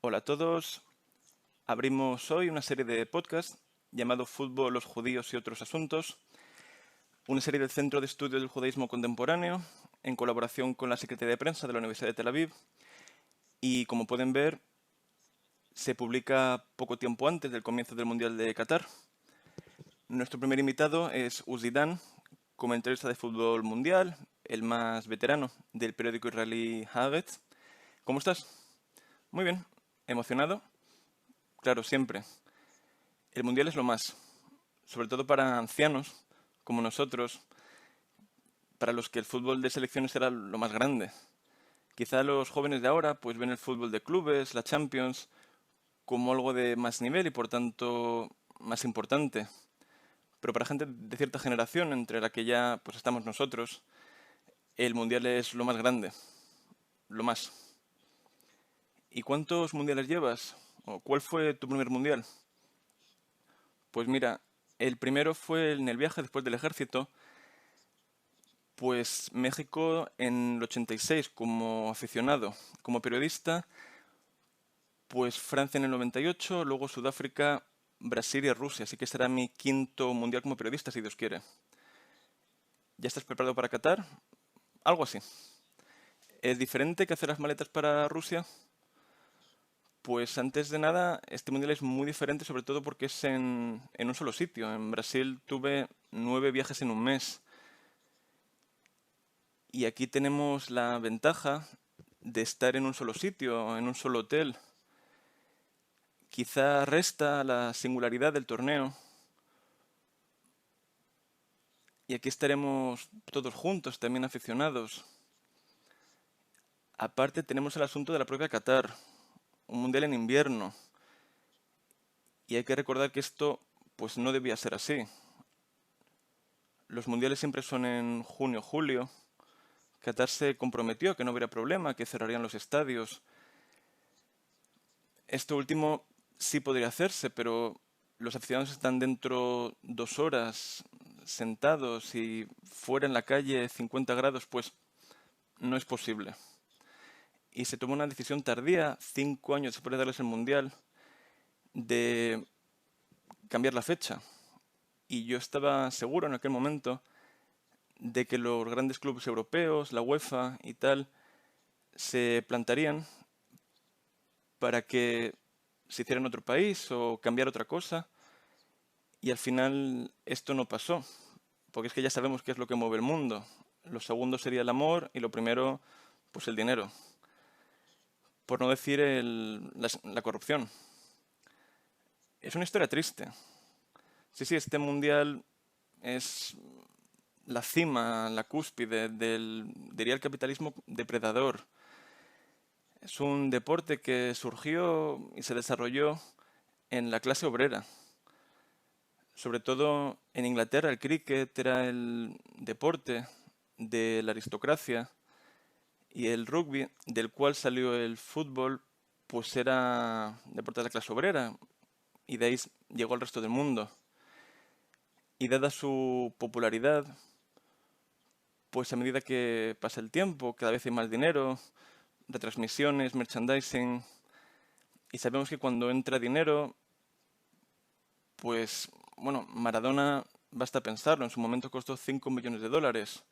Hola a todos. Abrimos hoy una serie de podcasts llamado Fútbol, los judíos y otros asuntos, una serie del Centro de Estudios del Judaísmo Contemporáneo en colaboración con la Secretaría de Prensa de la Universidad de Tel Aviv. Y como pueden ver, se publica poco tiempo antes del comienzo del Mundial de Qatar. Nuestro primer invitado es Uzi Dan, comentarista de fútbol mundial, el más veterano del periódico israelí Haaretz. ¿Cómo estás? Muy bien. ¿Emocionado? Claro, siempre. El mundial es lo más, sobre todo para ancianos como nosotros, para los que el fútbol de selecciones era lo más grande. Quizá los jóvenes de ahora pues ven el fútbol de clubes, la Champions, como algo de más nivel y por tanto más importante. Pero para gente de cierta generación, entre la que ya pues estamos nosotros, el mundial es lo más grande, lo más. ¿Y cuántos mundiales llevas? ¿O cuál fue tu primer mundial? Pues mira, el primero fue en el viaje después del ejército. Pues México en el 86 como aficionado, como periodista, pues Francia en el 98, luego Sudáfrica, Brasil y Rusia, así que será mi quinto mundial como periodista, si Dios quiere. ¿Ya estás preparado para Qatar? Algo así. ¿Es diferente que hacer las maletas para Rusia? Pues antes de nada, este mundial es muy diferente, sobre todo porque es en un solo sitio. En Brasil tuve 9 viajes en un mes. Y aquí tenemos la ventaja de estar en un solo sitio, en un solo hotel. Quizá resta la singularidad del torneo. Y aquí estaremos todos juntos, también aficionados. Aparte tenemos el asunto de la propia Qatar, un mundial en invierno. Y hay que recordar que esto pues no debía ser así. Los mundiales siempre son en junio o julio. Qatar se comprometió a que no hubiera problema, que cerrarían los estadios. Esto último sí podría hacerse, pero los aficionados están dentro 2 horas sentados y fuera en la calle 50 grados, pues no es posible. Y se tomó una decisión tardía, 5 años después de darles el Mundial, de cambiar la fecha. Y yo estaba seguro en aquel momento de que los grandes clubes europeos, la UEFA y tal, se plantarían para que se hiciera en otro país o cambiar otra cosa. Y al final esto no pasó, porque es que ya sabemos qué es lo que mueve el mundo. Lo segundo sería el amor y lo primero, pues el dinero. Por no decir la corrupción. Es una historia triste. Sí, este mundial es la cima, la cúspide diría el capitalismo depredador. Es un deporte que surgió y se desarrolló en la clase obrera. Sobre todo en Inglaterra el cricket era el deporte de la aristocracia y el rugby, del cual salió el fútbol, pues era deporte de la clase obrera y de ahí llegó al resto del mundo. Y dada su popularidad, pues a medida que pasa el tiempo, cada vez hay más dinero, retransmisiones, merchandising, y sabemos que cuando entra dinero, pues, bueno, Maradona, basta pensarlo, en su momento costó 5 millones de dólares.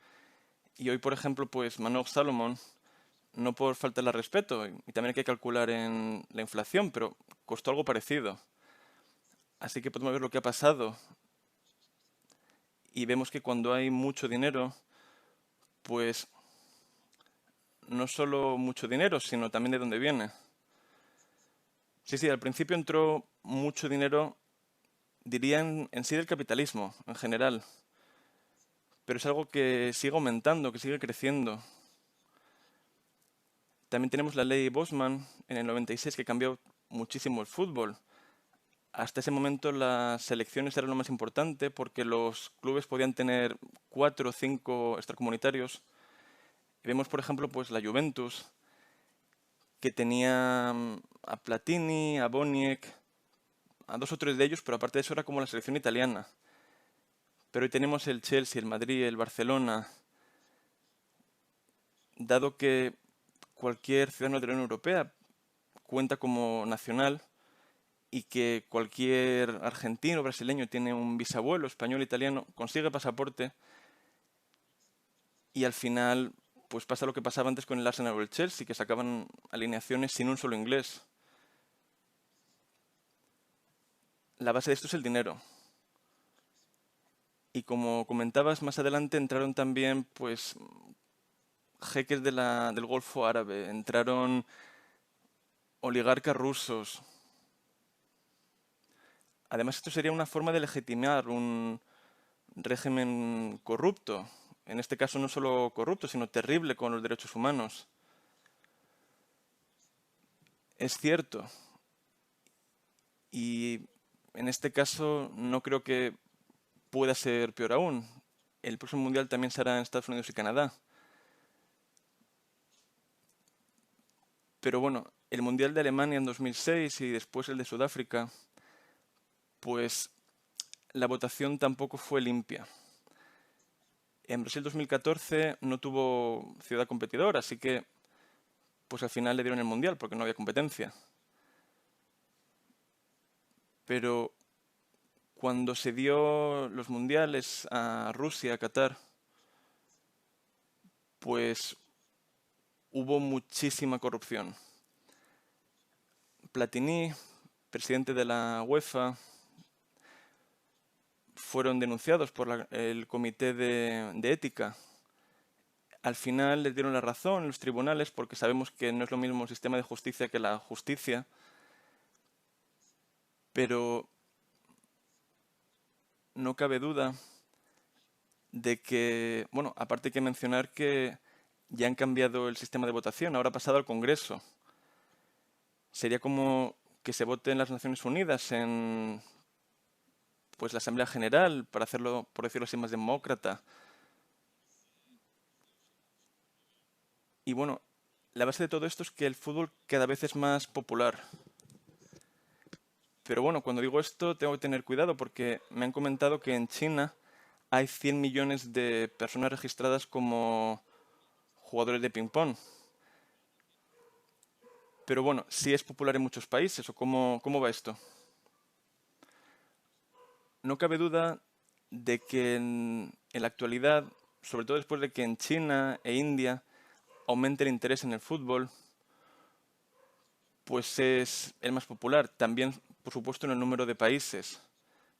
Y hoy, por ejemplo, pues Manoj Salomon, no por faltarle al respeto, y también hay que calcular en la inflación, pero costó algo parecido. Así que podemos ver lo que ha pasado y vemos que cuando hay mucho dinero, pues no solo mucho dinero, sino también de dónde viene. Sí, al principio entró mucho dinero, diría en sí del capitalismo en general, pero es algo que sigue aumentando, que sigue creciendo. También tenemos la ley Bosman en el 96 que cambió muchísimo el fútbol. Hasta ese momento las selecciones eran lo más importante porque los clubes podían tener 4 o 5 extracomunitarios. Y vemos, por ejemplo, pues la Juventus, que tenía a Platini, a Boniek, a 2 o 3 de ellos, pero aparte de eso era como la selección italiana. Pero hoy tenemos el Chelsea, el Madrid, el Barcelona. Dado que cualquier ciudadano de la Unión Europea cuenta como nacional y que cualquier argentino o brasileño tiene un bisabuelo español o italiano, consigue pasaporte y al final pues pasa lo que pasaba antes con el Arsenal o el Chelsea, que sacaban alineaciones sin un solo inglés. La base de esto es el dinero. Y como comentabas, más adelante entraron también pues jeques del Golfo Árabe, entraron oligarcas rusos. Además, esto sería una forma de legitimar un régimen corrupto. En este caso no solo corrupto, sino terrible con los derechos humanos. Es cierto. Y en este caso no creo que pueda ser peor aún. El próximo mundial también será en Estados Unidos y Canadá. Pero bueno, el mundial de Alemania en 2006 y después el de Sudáfrica, pues la votación tampoco fue limpia. En Brasil 2014 no tuvo ciudad competidora, así que pues al final le dieron el mundial porque no había competencia. Pero cuando se dio los mundiales a Rusia, a Qatar, pues hubo muchísima corrupción. Platini, presidente de la UEFA, fueron denunciados por el comité de ética. Al final les dieron la razón en los tribunales porque sabemos que no es lo mismo el sistema de justicia que la justicia, pero no cabe duda de que, bueno, aparte hay que mencionar que ya han cambiado el sistema de votación, ahora ha pasado al Congreso. Sería como que se vote en las Naciones Unidas, en pues la Asamblea General, para hacerlo, por decirlo así, más demócrata. Y bueno, la base de todo esto es que el fútbol cada vez es más popular. Pero bueno, cuando digo esto tengo que tener cuidado porque me han comentado que en China hay 100 millones de personas registradas como jugadores de ping-pong. Pero bueno, sí es popular en muchos países, ¿o cómo va esto? No cabe duda de que en la actualidad, sobre todo después de que en China e India aumente el interés en el fútbol, pues es el más popular. También, por supuesto, en el número de países.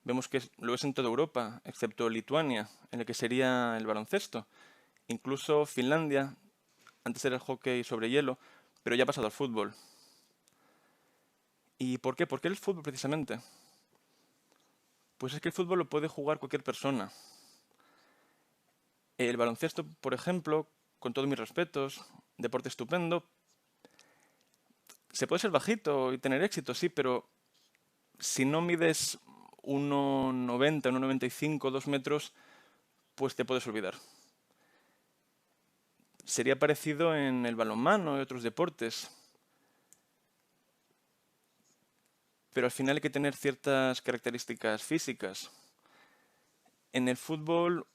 Vemos que lo es en toda Europa, excepto Lituania, en el que sería el baloncesto. Incluso Finlandia, antes era el hockey sobre hielo, pero ya ha pasado al fútbol. ¿Y por qué? ¿Por qué el fútbol precisamente? Pues es que el fútbol lo puede jugar cualquier persona. El baloncesto, por ejemplo, con todos mis respetos, deporte estupendo. Se puede ser bajito y tener éxito, sí, pero si no mides 1,90, 1,95, 2 metros, pues te puedes olvidar. Sería parecido en el balonmano y otros deportes. Pero al final hay que tener ciertas características físicas. En el fútbol,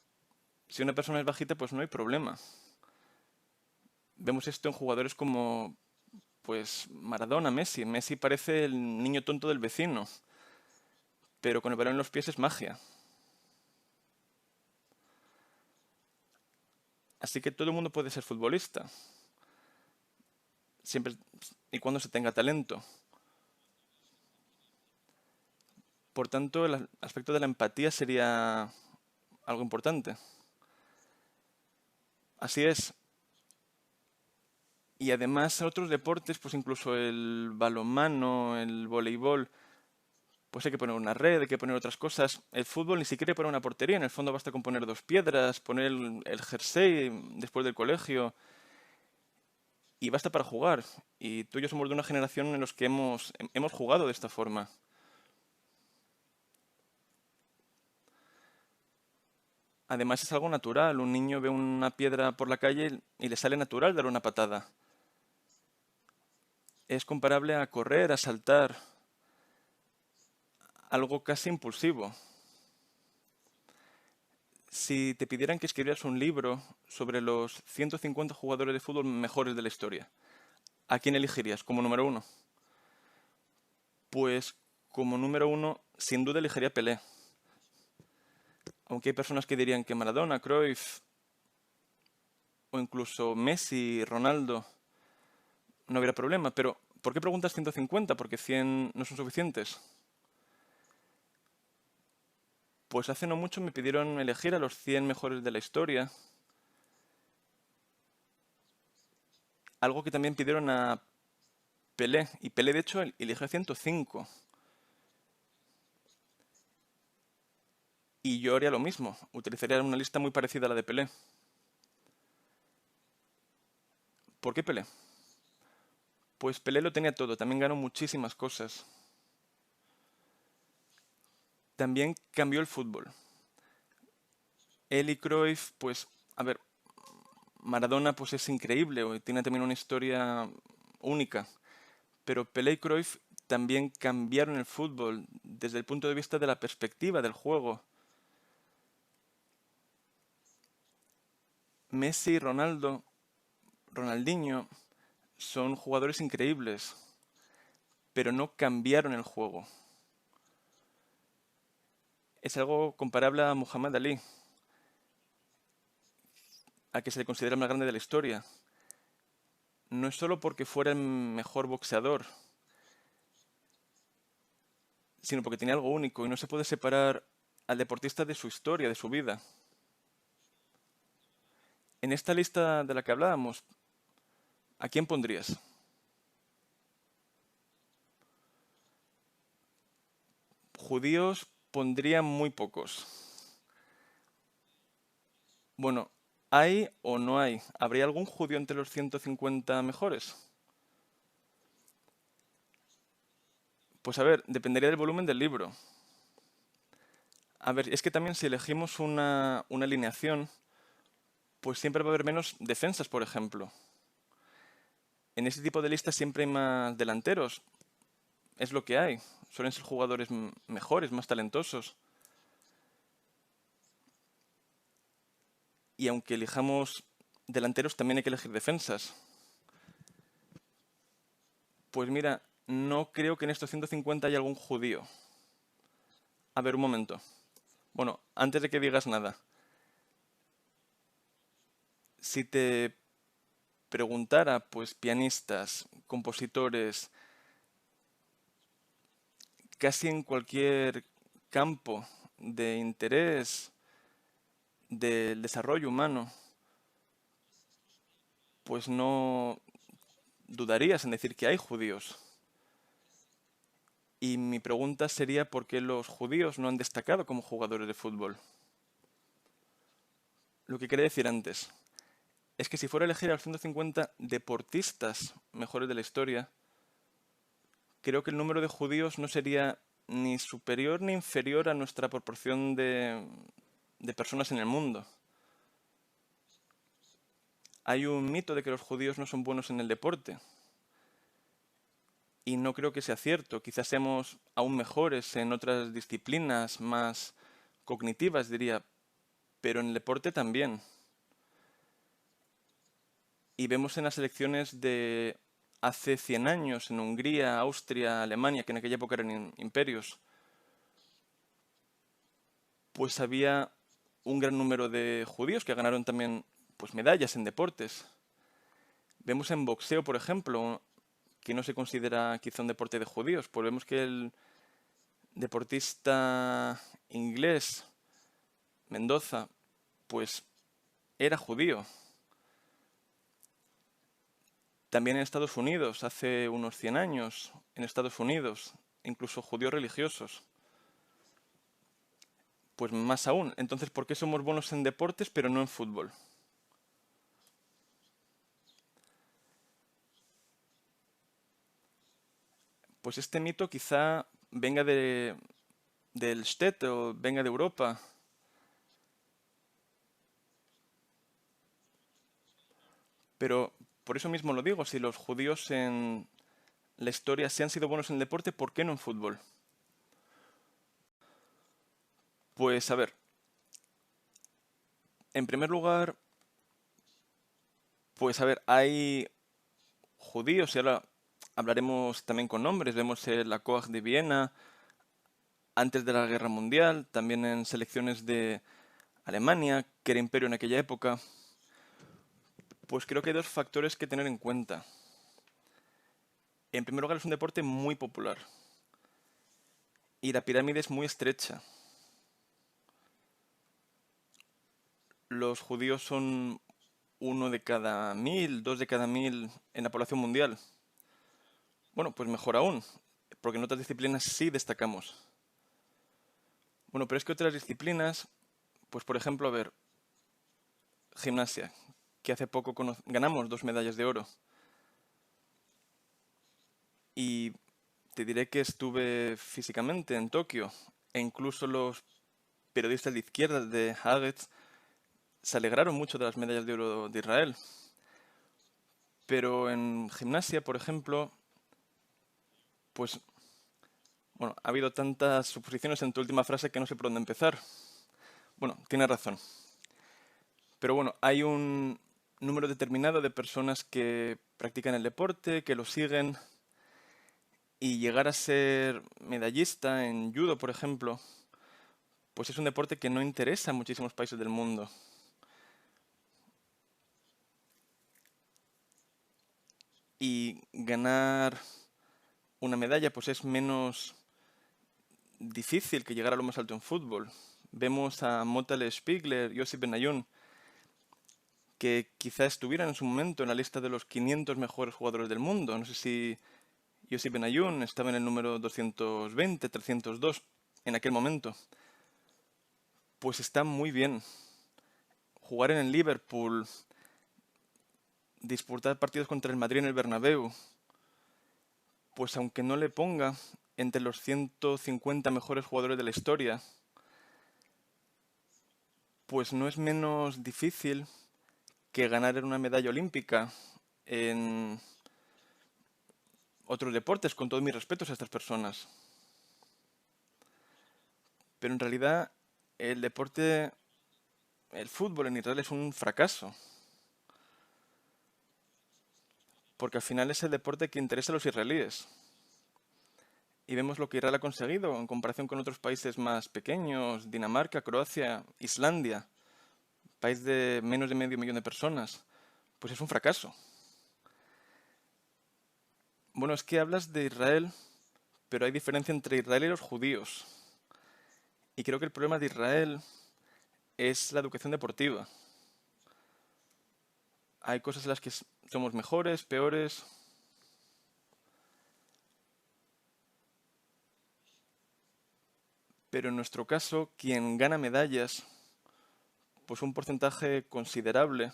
si una persona es bajita, pues no hay problema. Vemos esto en jugadores como pues Maradona, Messi. Messi parece el niño tonto del vecino, pero con el balón en los pies es magia. Así que todo el mundo puede ser futbolista, siempre y cuando se tenga talento. Por tanto, el aspecto de la empatía sería algo importante. Así es. Y además otros deportes, pues incluso el balonmano, el voleibol, pues hay que poner una red, hay que poner otras cosas. El fútbol ni siquiera hay que poner una portería, en el fondo basta con poner 2 piedras, poner el jersey después del colegio y basta para jugar. Y tú y yo somos de una generación en los que hemos jugado de esta forma. Además es algo natural, un niño ve una piedra por la calle y le sale natural dar una patada. Es comparable a correr, a saltar, algo casi impulsivo. Si te pidieran que escribieras un libro sobre los 150 jugadores de fútbol mejores de la historia, ¿a quién elegirías como número 1? Pues como número uno, sin duda elegiría Pelé. Aunque hay personas que dirían que Maradona, Cruyff o incluso Messi, Ronaldo, no hubiera problema. Pero, ¿por qué preguntas 150? Porque 100 no son suficientes. Pues hace no mucho me pidieron elegir a los 100 mejores de la historia. Algo que también pidieron a Pelé. Y Pelé, de hecho, eligió a 105. Y yo haría lo mismo. Utilizaría una lista muy parecida a la de Pelé. ¿Por qué Pelé? Pues Pelé lo tenía todo. También ganó muchísimas cosas. También cambió el fútbol. Él y Cruyff, pues, a ver, Maradona pues es increíble, tiene también una historia única, pero Pelé y Cruyff también cambiaron el fútbol desde el punto de vista de la perspectiva del juego. Messi, Ronaldo, Ronaldinho son jugadores increíbles, pero no cambiaron el juego. Es algo comparable a Muhammad Ali, a que se le considera el más grande de la historia. No es solo porque fuera el mejor boxeador, sino porque tenía algo único y no se puede separar al deportista de su historia, de su vida. En esta lista de la que hablábamos, ¿a quién pondrías? Judíos pondría muy pocos. Bueno, ¿hay o no hay? ¿Habría algún judío entre los 150 mejores? Pues a ver, dependería del volumen del libro. A ver, es que también si elegimos una alineación, pues siempre va a haber menos defensas, por ejemplo. En ese tipo de listas siempre hay más delanteros. Es lo que hay. Suelen ser jugadores mejores, más talentosos. Y aunque elijamos delanteros, también hay que elegir defensas. Pues mira, no creo que en estos 150 haya algún judío. A ver, un momento. Bueno, antes de que digas nada, si te preguntara, pues pianistas, compositores, casi en cualquier campo de interés del desarrollo humano, pues no dudarías en decir que hay judíos. Y mi pregunta sería por qué los judíos no han destacado como jugadores de fútbol. Lo que quería decir antes es que si fuera a elegir a los 150 deportistas mejores de la historia, creo que el número de judíos no sería ni superior ni inferior a nuestra proporción de personas en el mundo. Hay un mito de que los judíos no son buenos en el deporte. Y no creo que sea cierto. Quizás seamos aún mejores en otras disciplinas más cognitivas, diría, pero en el deporte también. Y vemos en las elecciones de hace 100 años, en Hungría, Austria, Alemania, que en aquella época eran imperios, pues había un gran número de judíos que ganaron también pues, medallas en deportes. Vemos en boxeo, por ejemplo, que no se considera quizá un deporte de judíos, pues vemos que el deportista inglés, Mendoza, pues era judío. También en Estados Unidos, hace unos 100 años, en Estados Unidos, incluso judíos religiosos. Pues más aún. Entonces, ¿por qué somos buenos en deportes pero no en fútbol? Pues este mito quizá venga del State o venga de Europa. Pero por eso mismo lo digo, si los judíos en la historia sí han sido buenos en el deporte, ¿por qué no en fútbol? Pues a ver, en primer lugar, pues a ver, hay judíos y ahora hablaremos también con nombres. Vemos la COAG de Viena antes de la Guerra Mundial, también en selecciones de Alemania, que era imperio en aquella época. Pues creo que hay dos factores que tener en cuenta. En primer lugar, es un deporte muy popular y la pirámide es muy estrecha. Los judíos son 1 de cada 1000, 2 de cada 1000 en la población mundial. Bueno, pues mejor aún, porque en otras disciplinas sí destacamos. Bueno, pero es que otras disciplinas, pues por ejemplo, a ver, gimnasia, que hace poco ganamos 2 medallas de oro. Y te diré que estuve físicamente en Tokio, e incluso los periodistas de izquierda de Haaretz se alegraron mucho de las medallas de oro de Israel. Pero en gimnasia, por ejemplo, pues, bueno, ha habido tantas suposiciones en tu última frase que no sé por dónde empezar. Bueno, tienes razón. Pero bueno, hay un número determinado de personas que practican el deporte, que lo siguen, y llegar a ser medallista en judo, por ejemplo, pues es un deporte que no interesa a muchísimos países del mundo. Y ganar una medalla pues es menos difícil que llegar a lo más alto en fútbol. Vemos a Motale Spiegler, Yossi Benayoun, que quizá estuvieran en su momento en la lista de los 500 mejores jugadores del mundo. No sé si Yossi Benayoun estaba en el número 220, 302 en aquel momento. Pues está muy bien. Jugar en el Liverpool, disputar partidos contra el Madrid en el Bernabéu, pues aunque no le ponga entre los 150 mejores jugadores de la historia, pues no es menos difícil que ganar en una medalla olímpica en otros deportes, con todos mis respetos a estas personas. Pero en realidad el deporte, el fútbol en Israel es un fracaso, porque al final es el deporte que interesa a los israelíes. Y vemos lo que Israel ha conseguido en comparación con otros países más pequeños, Dinamarca, Croacia, Islandia, país de menos de medio millón de personas. Pues es un fracaso. Bueno, es que hablas de Israel, pero hay diferencia entre Israel y los judíos. Y creo que el problema de Israel es la educación deportiva. Hay cosas en las que somos mejores, peores. Pero en nuestro caso, quien gana medallas, pues un porcentaje considerable,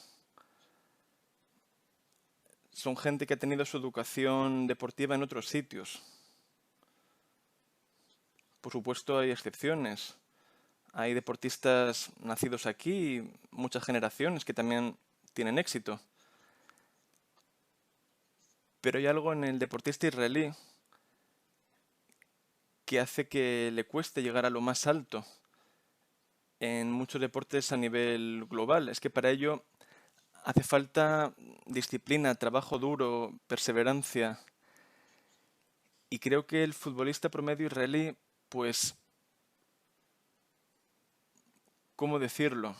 son gente que ha tenido su educación deportiva en otros sitios. Por supuesto hay excepciones. Hay deportistas nacidos aquí, muchas generaciones que también tienen éxito. Pero hay algo en el deportista israelí que hace que le cueste llegar a lo más alto en muchos deportes a nivel global. Es que para ello hace falta disciplina, trabajo duro, perseverancia. Y creo que el futbolista promedio israelí, pues, ¿cómo decirlo?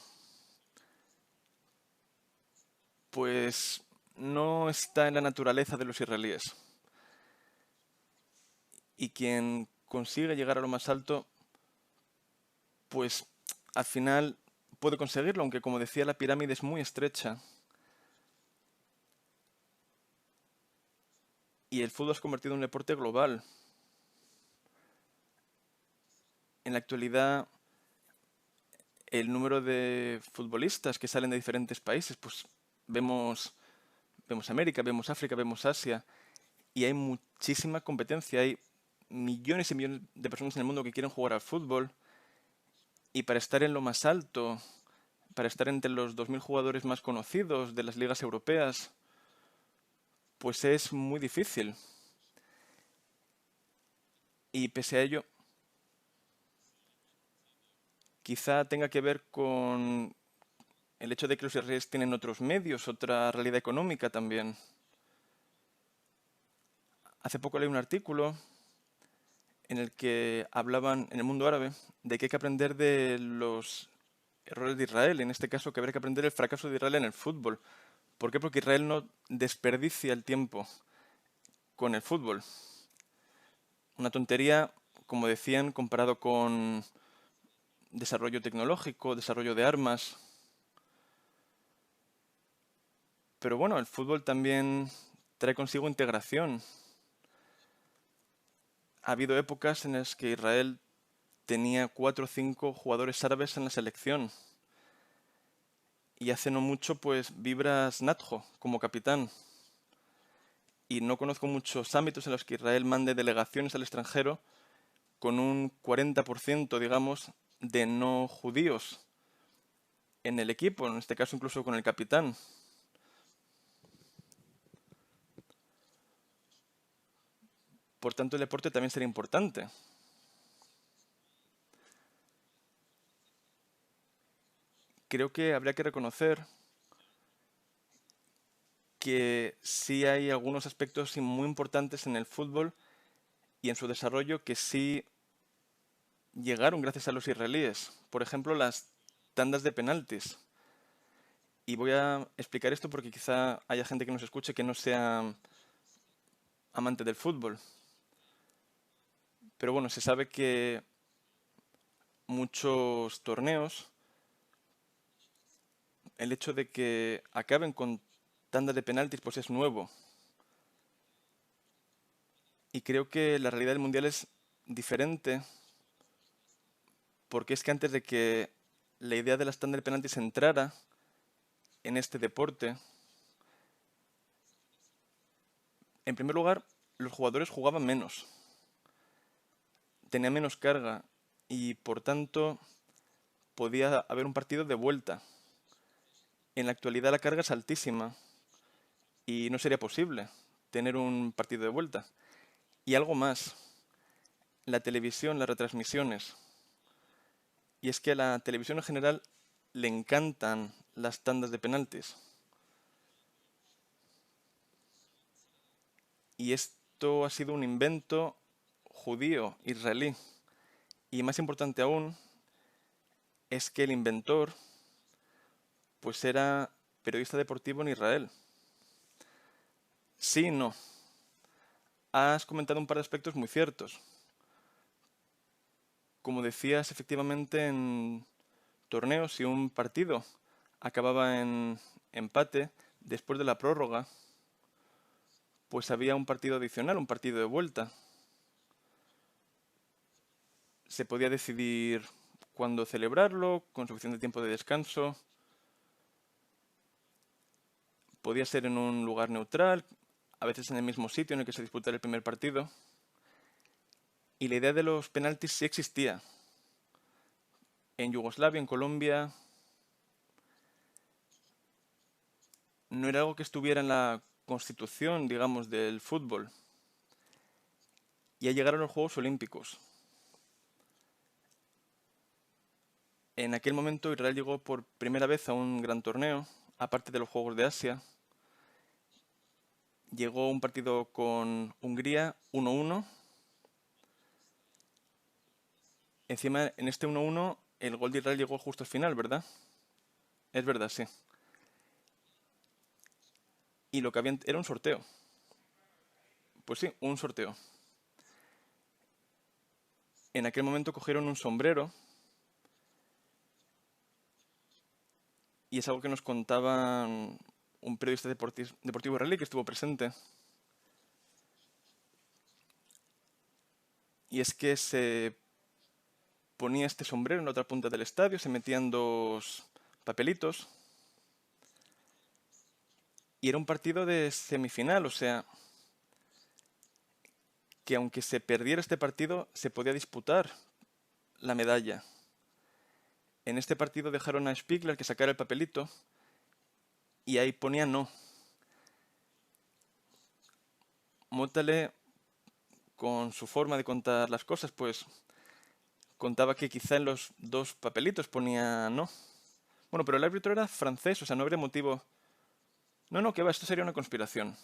Pues no está en la naturaleza de los israelíes. Y quien consigue llegar a lo más alto, pues al final puede conseguirlo, aunque como decía la pirámide es muy estrecha. Y el fútbol se ha convertido en un deporte global. En la actualidad, el número de futbolistas que salen de diferentes países, pues vemos América, vemos África, vemos Asia, y hay muchísima competencia. Hay millones y millones de personas en el mundo que quieren jugar al fútbol, y para estar en lo más alto, para estar entre los 2000 jugadores más conocidos de las ligas europeas, pues es muy difícil. Y pese a ello, quizá tenga que ver con el hecho de que los israelíes tienen otros medios, otra realidad económica también. Hace poco leí un artículo en el que hablaban en el mundo árabe de que hay que aprender de los errores de Israel, en este caso que habría que aprender el fracaso de Israel en el fútbol. ¿Por qué? Porque Israel no desperdicia el tiempo con el fútbol. Una tontería, como decían, comparado con desarrollo tecnológico, desarrollo de armas. Pero bueno, el fútbol también trae consigo integración. Ha habido épocas en las que Israel tenía 4 o 5 jugadores árabes en la selección. Y hace no mucho, pues, Vibras Natjo como capitán. Y no conozco muchos ámbitos en los que Israel mande delegaciones al extranjero con un 40%, digamos, de no judíos en el equipo, en este caso incluso con el capitán. Por tanto, el deporte también sería importante. Creo que habría que reconocer que sí hay algunos aspectos muy importantes en el fútbol y en su desarrollo que sí llegaron gracias a los israelíes. Por ejemplo, las tandas de penaltis. Y voy a explicar esto porque quizá haya gente que nos escuche que no sea amante del fútbol. Pero bueno, se sabe que muchos torneos, el hecho de que acaben con tandas de penaltis, pues es nuevo. Y creo que la realidad del mundial es diferente porque es que antes de que la idea de las tandas de penaltis entrara en este deporte, en primer lugar, los jugadores jugaban menos, tenían menos carga y por tanto podía haber un partido de vuelta. En la actualidad la carga es altísima y no sería posible tener un partido de vuelta. Y algo más, la televisión, las retransmisiones. Y es que a la televisión en general le encantan las tandas de penaltis. Y esto ha sido un invento judío, israelí. Y más importante aún, es que el inventor pues era periodista deportivo en Israel. Sí, no. Has comentado un par de aspectos muy ciertos. Como decías, efectivamente en torneos, si un partido acababa en empate, después de la prórroga, pues había un partido adicional, un partido de vuelta. Se podía decidir cuándo celebrarlo, con suficiente tiempo de descanso. Podía ser en un lugar neutral, a veces en el mismo sitio en el que se disputara el primer partido. Y la idea de los penaltis sí existía. En Yugoslavia, en Colombia, no era algo que estuviera en la constitución, digamos, del fútbol. Ya llegaron los Juegos Olímpicos. En aquel momento Israel llegó por primera vez a un gran torneo, aparte de los Juegos de Asia. Llegó un partido con Hungría 1-1. Encima, en este 1-1, el gol de Israel llegó justo al final, ¿verdad? Es verdad, sí. Y lo que habían era un sorteo. Pues sí, un sorteo. En aquel momento cogieron un sombrero y es algo que nos contaba un periodista deportivo israelí que estuvo presente. Y es que se ponía este sombrero en la otra punta del estadio, se metían 2 papelitos y era un partido de semifinal, o sea, que aunque se perdiera este partido, se podía disputar la medalla. En este partido dejaron a Spiegler que sacara el papelito y ahí ponía no. Mottale, con su forma de contar las cosas, pues contaba que quizá en los 2 papelitos ponía no. Bueno, pero el árbitro era francés, o sea, no habría motivo. No, no, que va, esto sería una conspiración.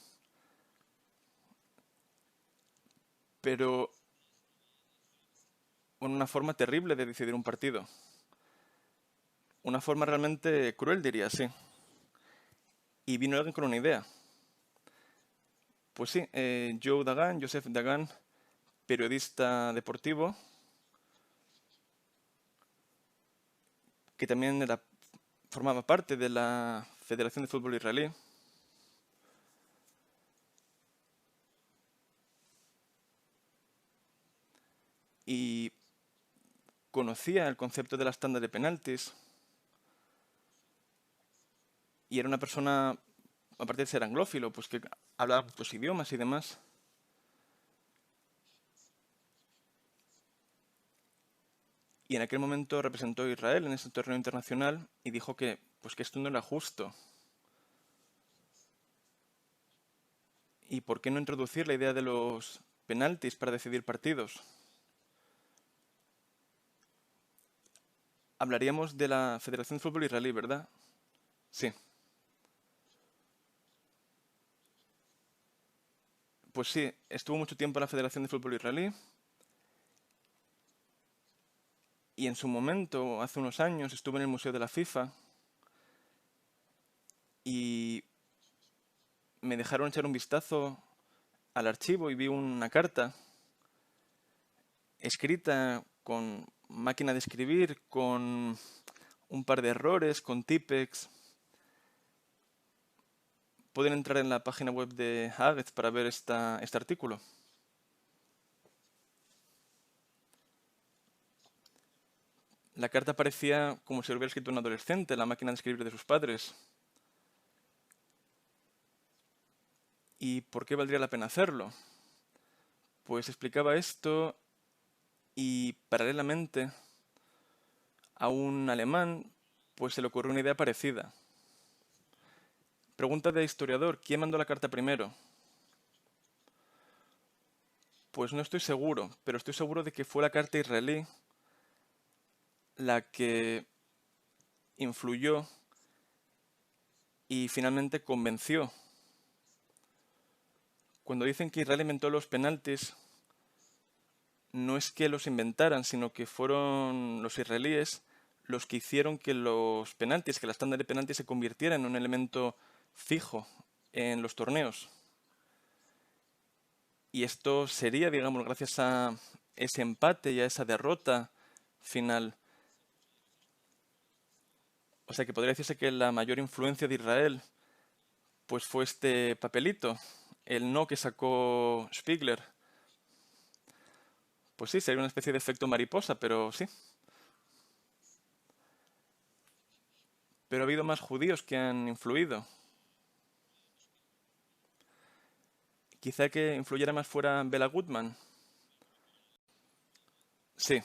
pero una forma terrible de decidir un partido. Una forma realmente cruel, diría, sí. Y vino alguien con una idea. Pues sí, Joseph Dagan, periodista deportivo, que también formaba parte de la Federación de Fútbol Israelí. Y conocía el concepto de las tandas de penaltis. Y era una persona, aparte de ser anglófilo, pues que hablaba muchos idiomas y demás. Y en aquel momento representó a Israel en ese torneo internacional y dijo que, pues que esto no era justo. ¿Y por qué no introducir la idea de los penaltis para decidir partidos? Hablaríamos de la Federación de Fútbol Israelí, ¿verdad? Sí. Pues sí, estuvo mucho tiempo en la Federación de Fútbol Israelí y en su momento, hace unos años, estuve en el Museo de la FIFA y me dejaron echar un vistazo al archivo y vi una carta escrita con máquina de escribir, con un par de errores, con tipex. Pueden entrar en la página web de Haaretz para ver este artículo. La carta parecía como si lo hubiera escrito un adolescente, la máquina de escribir de sus padres. ¿Y por qué valdría la pena hacerlo? Pues explicaba esto y paralelamente a un alemán pues se le ocurrió una idea parecida. Pregunta de historiador, ¿quién mandó la carta primero? Pues no estoy seguro, pero estoy seguro de que fue la carta israelí la que influyó y finalmente convenció. Cuando dicen que Israel inventó los penaltis, no es que los inventaran, sino que fueron los israelíes los que hicieron que los penaltis, que la estándar de penaltis se convirtiera en un elemento fijo en los torneos. Y esto sería, digamos, gracias a ese empate y a esa derrota final. O sea que podría decirse que la mayor influencia de Israel pues fue este papelito, el no que sacó Spiegler. Pues sí, sería una especie de efecto mariposa, pero sí. Pero ha habido más judíos que han influido. Quizá que influyera más fuera Bela Goodman. Sí.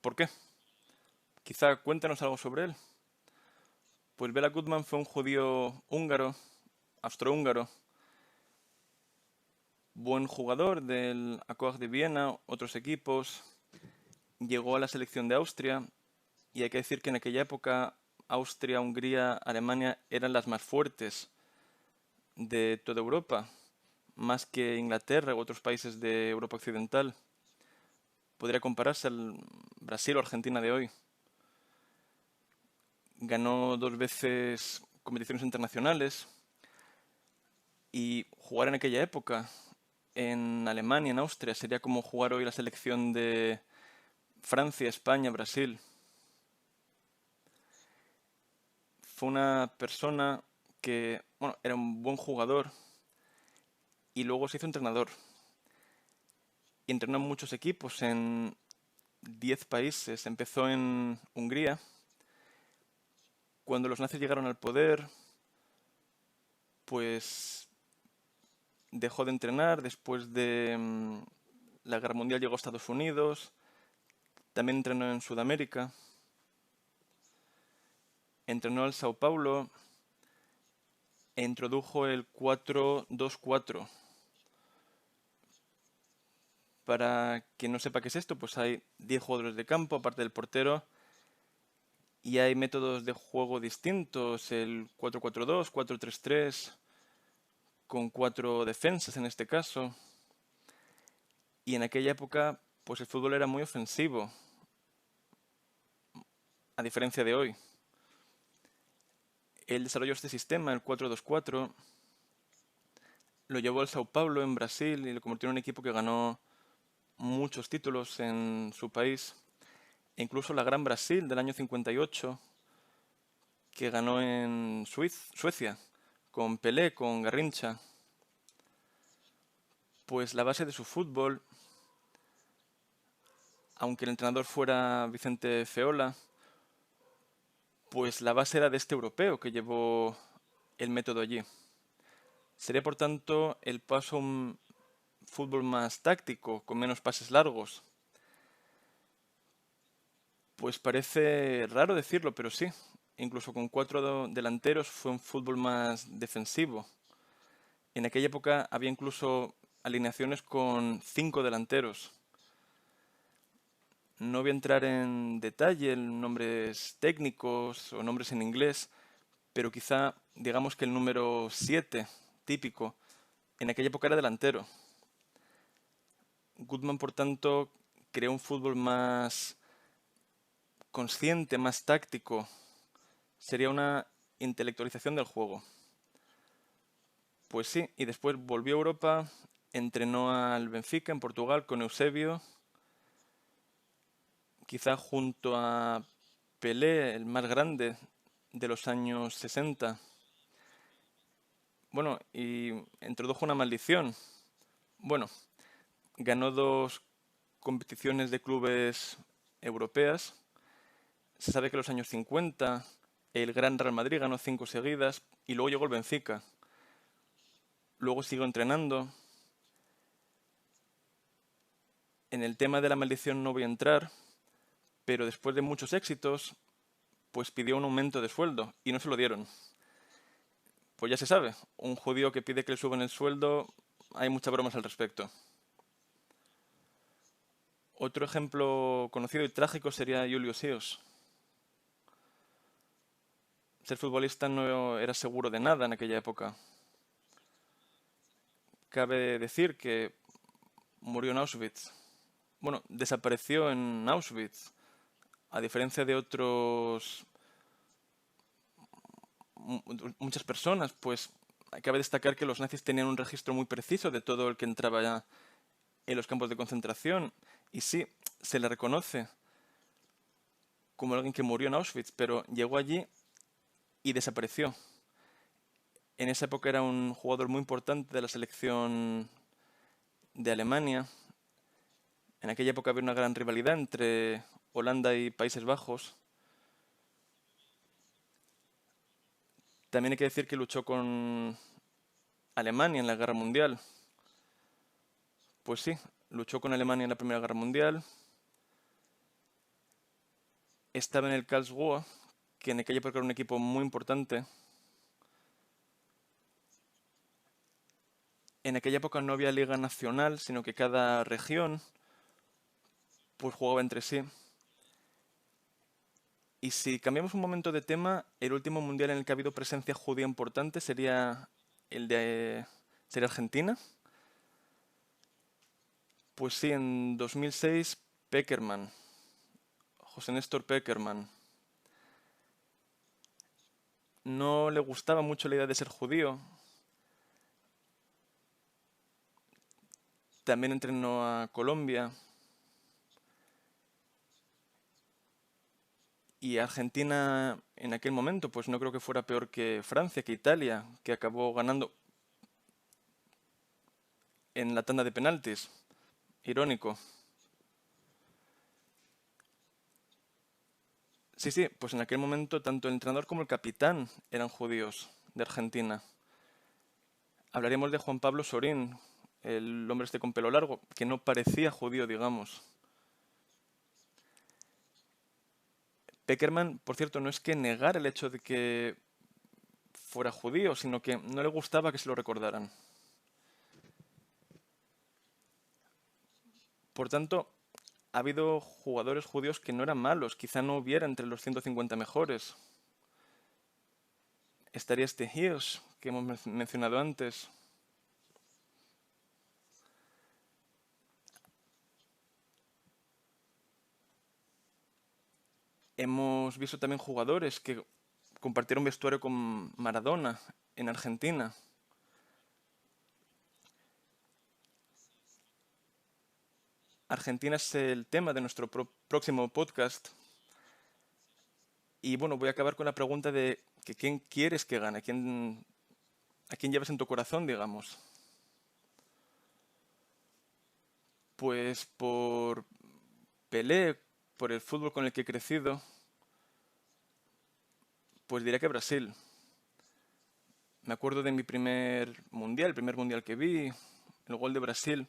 ¿Por qué? Quizá cuéntanos algo sobre él. Pues Bela Goodman fue un judío húngaro, austrohúngaro, buen jugador del ACOAG de Viena, otros equipos. Llegó a la selección de Austria y hay que decir que en aquella época Austria, Hungría, Alemania eran las más fuertes de toda Europa, más que Inglaterra u otros países de Europa Occidental. Podría compararse al Brasil o Argentina de hoy. Ganó 2 veces competiciones internacionales y jugar en aquella época en Alemania, en Austria, sería como jugar hoy la selección de Francia, España, Brasil. Fue una persona que, bueno, era un buen jugador y luego se hizo entrenador. Y entrenó en muchos equipos en 10 países. Empezó en Hungría. Cuando los nazis llegaron al poder, pues dejó de entrenar. Después de la Guerra Mundial llegó a Estados Unidos. También entrenó en Sudamérica. Entrenó al Sao Paulo e introdujo el 4-2-4. Para quien no sepa qué es esto, pues hay 10 jugadores de campo, aparte del portero, y hay métodos de juego distintos, el 4-4-2, 4-3-3, con 4 defensas en este caso. Y en aquella época, pues el fútbol era muy ofensivo, a diferencia de hoy. Él desarrolló este sistema, el 4-2-4, lo llevó al Sao Paulo en Brasil y lo convirtió en un equipo que ganó muchos títulos en su país. E incluso la Gran Brasil del año 58, que ganó en Suecia, con Pelé, con Garrincha. Pues la base de su fútbol, aunque el entrenador fuera Vicente Feola, pues la base era de este europeo que llevó el método allí. Sería por tanto el paso a un fútbol más táctico, con menos pases largos. Pues parece raro decirlo, pero sí. Incluso con 4 delanteros fue un fútbol más defensivo. En aquella época había incluso alineaciones con 5 delanteros. No voy a entrar en detalle en nombres técnicos o nombres en inglés, pero quizá digamos que el número 7, típico, en aquella época era delantero. Goodman, por tanto, creó un fútbol más consciente, más táctico. Sería una intelectualización del juego. Pues sí, y después volvió a Europa, entrenó al Benfica en Portugal con Eusebio, quizá junto a Pelé, el más grande de los años 60. Bueno, y introdujo una maldición. Bueno, ganó 2 competiciones de clubes europeas. Se sabe que en los años 50 el Gran Real Madrid ganó 5 seguidas y luego llegó el Benfica. Luego siguió entrenando. En el tema de la maldición no voy a entrar, pero después de muchos éxitos, pues pidió un aumento de sueldo y no se lo dieron. Pues ya se sabe, un judío que pide que le suban el sueldo, hay muchas bromas al respecto. Otro ejemplo conocido y trágico sería Julius Eos. Ser futbolista no era seguro de nada en aquella época. Cabe decir que murió en Auschwitz. Bueno, desapareció en Auschwitz. A diferencia de muchas personas, pues cabe destacar que los nazis tenían un registro muy preciso de todo el que entraba ya en los campos de concentración. Y sí, se le reconoce como alguien que murió en Auschwitz, pero llegó allí y desapareció. En esa época era un jugador muy importante de la selección de Alemania. En aquella época había una gran rivalidad entre Holanda y Países Bajos. También hay que decir que luchó con Alemania en la Guerra Mundial. Pues sí, luchó con Alemania en la Primera Guerra Mundial. Estaba en el Karlsruhe, que en aquella época era un equipo muy importante. En aquella época no había liga nacional, sino que cada región pues jugaba entre sí. Y si cambiamos un momento de tema, el último mundial en el que ha habido presencia judía importante sería sería Argentina. Pues sí, en 2006 Pekerman, José Néstor Pekerman. No le gustaba mucho la idea de ser judío. También entrenó a Colombia. Y Argentina en aquel momento, pues no creo que fuera peor que Francia, que Italia, que acabó ganando en la tanda de penaltis. Irónico. Sí, sí, pues en aquel momento tanto el entrenador como el capitán eran judíos de Argentina. Hablaríamos de Juan Pablo Sorín, el hombre este con pelo largo, que no parecía judío, digamos. Pekerman, por cierto, no es que negara el hecho de que fuera judío, sino que no le gustaba que se lo recordaran. Por tanto, ha habido jugadores judíos que no eran malos, quizá no hubiera entre los 150 mejores. Estaría este Hirsch, que hemos mencionado antes. Hemos visto también jugadores que compartieron vestuario con Maradona en Argentina. Argentina es el tema de nuestro próximo podcast. Y bueno, voy a acabar con la pregunta de que quién quieres que gane, a quién llevas en tu corazón, digamos. Pues por Pelé, por el fútbol con el que he crecido, pues diría que Brasil. Me acuerdo de mi el primer mundial que vi, el gol de Brasil.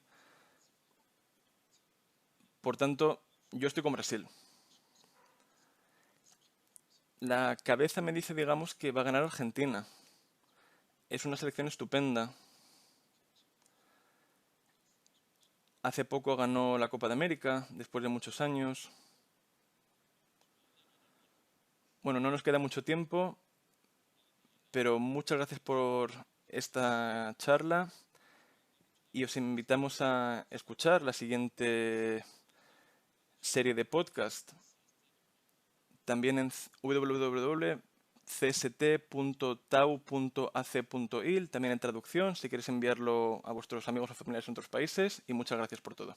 Por tanto, yo estoy con Brasil. La cabeza me dice, digamos, que va a ganar Argentina. Es una selección estupenda. Hace poco ganó la Copa de América, después de muchos años. Bueno, no nos queda mucho tiempo, pero muchas gracias por esta charla y os invitamos a escuchar la siguiente serie de podcast. También en www.cst.tau.ac.il, también en traducción, si queréis enviarlo a vuestros amigos o familiares en otros países. Y muchas gracias por todo.